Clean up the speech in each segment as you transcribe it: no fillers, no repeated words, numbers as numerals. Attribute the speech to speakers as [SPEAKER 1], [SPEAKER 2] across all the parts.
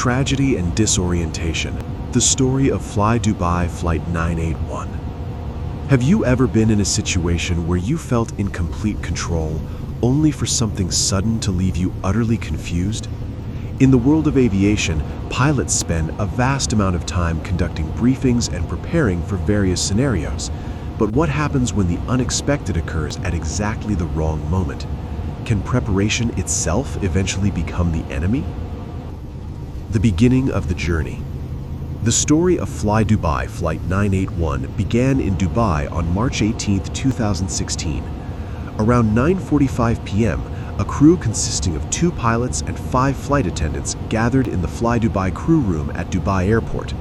[SPEAKER 1] Tragedy and disorientation. The story of Flydubai Flight 981. Have you ever been in a situation where you felt in complete control, only for something sudden to leave you utterly confused? In the world of aviation, pilots spend a vast amount of time conducting briefings and preparing for various scenarios. But what happens when the unexpected occurs at exactly the wrong moment? Can preparation itself eventually become the enemy? The beginning of the journey. The story of Flydubai Flight 981 began in Dubai on March 18, 2016. Around 9:45 p.m., a crew consisting of 2 pilots and 5 flight attendants gathered in the Flydubai crew room at Dubai Airport.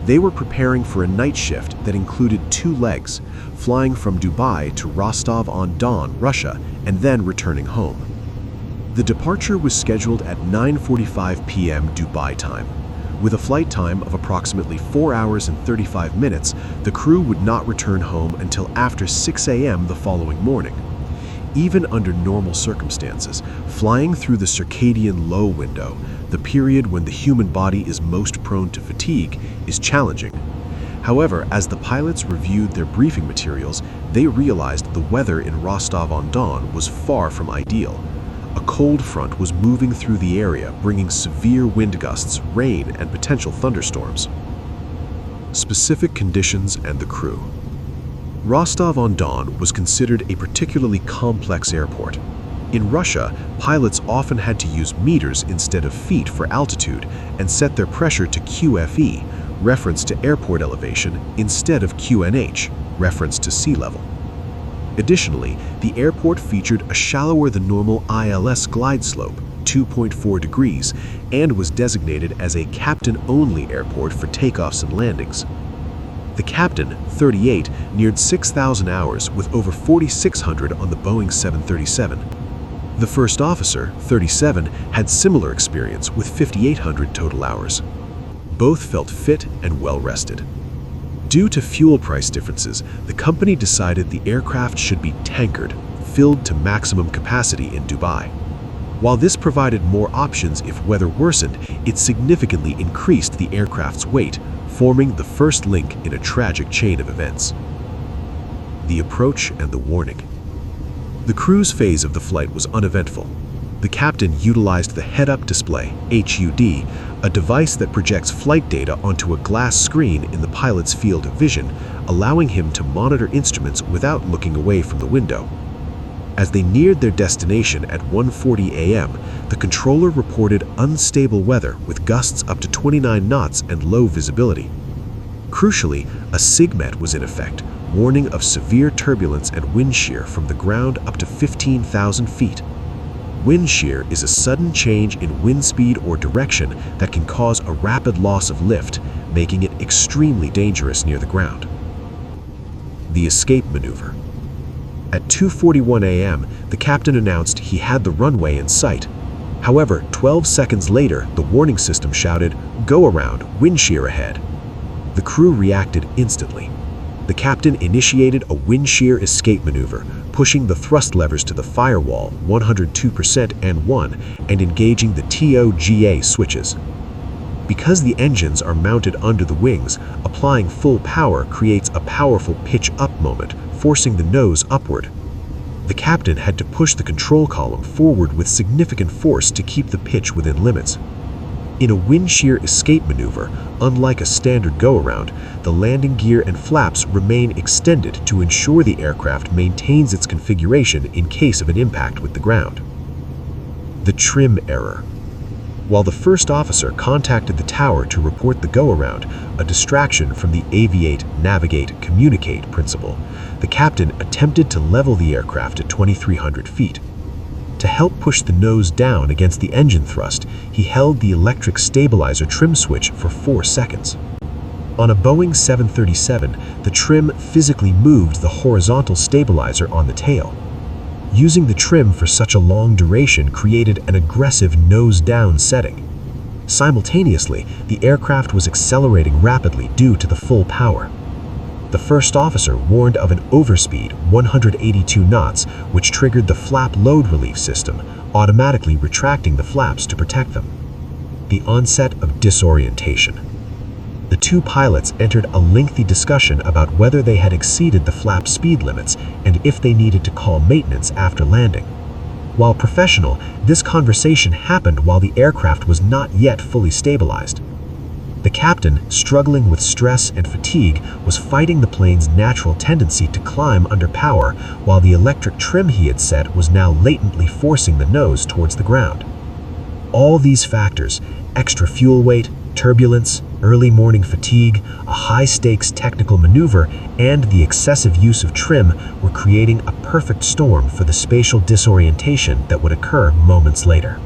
[SPEAKER 1] They were preparing for a night shift that included 2 legs, flying from Dubai to Rostov-on-Don, Russia, and then returning home. The departure was scheduled at 9:45 p.m. Dubai time. With a flight time of approximately 4 hours and 35 minutes, the crew would not return home until after 6 a.m. the following morning. Even under normal circumstances, flying through the circadian low window, the period when the human body is most prone to fatigue, is challenging. However, as the pilots reviewed their briefing materials, they realized the weather in Rostov-on-Don was far from ideal. A cold front was moving through the area, bringing severe wind gusts, rain, and potential thunderstorms. Specific conditions and the crew. Rostov-on-Don was considered a particularly complex airport. In Russia, pilots often had to use meters instead of feet for altitude and set their pressure to QFE, reference to airport elevation, instead of QNH, reference to sea level. Additionally, the airport featured a shallower than normal ILS glide slope, 2.4 degrees, and was designated as a captain-only airport for takeoffs and landings. The captain, 38, neared 6,000 hours with over 4,600 on the Boeing 737. The first officer, 37, had similar experience with 5,800 total hours. Both felt fit and well-rested. Due to fuel price differences, the company decided the aircraft should be tankered, filled to maximum capacity in Dubai. While this provided more options if weather worsened, it significantly increased the aircraft's weight, forming the first link in a tragic chain of events. The approach and the warning. The cruise phase of the flight was uneventful. The captain utilized the head-up display, HUD, a device that projects flight data onto a glass screen in the pilot's field of vision, allowing him to monitor instruments without looking away from the window. As they neared their destination at 1:40 a.m., the controller reported unstable weather with gusts up to 29 knots and low visibility. Crucially, a SIGMET was in effect, warning of severe turbulence and wind shear from the ground up to 15,000 feet. Wind shear is a sudden change in wind speed or direction that can cause a rapid loss of lift, making it extremely dangerous near the ground. The escape maneuver. At 2:41 a.m., the captain announced he had the runway in sight. However, 12 seconds later, the warning system shouted, "Go around, wind shear ahead." The crew reacted instantly. The captain initiated a wind shear escape maneuver, pushing the thrust levers to the firewall 102% N1 and engaging the TOGA switches. Because the engines are mounted under the wings, applying full power creates a powerful pitch-up moment, forcing the nose upward. The captain had to push the control column forward with significant force to keep the pitch within limits. In a wind shear escape maneuver, unlike a standard go-around, the landing gear and flaps remain extended to ensure the aircraft maintains its configuration in case of an impact with the ground. The trim error. While the first officer contacted the tower to report the go-around, a distraction from the aviate, navigate, communicate principle, the captain attempted to level the aircraft at 2,300 feet. To help push the nose down against the engine thrust, he held the electric stabilizer trim switch for 4 seconds. On a Boeing 737, the trim physically moved the horizontal stabilizer on the tail. Using the trim for such a long duration created an aggressive nose-down setting. Simultaneously, the aircraft was accelerating rapidly due to the full power. The first officer warned of an overspeed 182 knots, which triggered the flap load relief system, automatically retracting the flaps to protect them. the onset of disorientation. The two pilots entered a lengthy discussion about whether they had exceeded the flap speed limits and if they needed to call maintenance after landing. While professional, this conversation happened while the aircraft was not yet fully stabilized. The captain, struggling with stress and fatigue, was fighting the plane's natural tendency to climb under power, while the electric trim he had set was now latently forcing the nose towards the ground. All these factors, extra fuel weight, turbulence, early morning fatigue, a high-stakes technical maneuver, and the excessive use of trim were creating a perfect storm for the spatial disorientation that would occur moments later.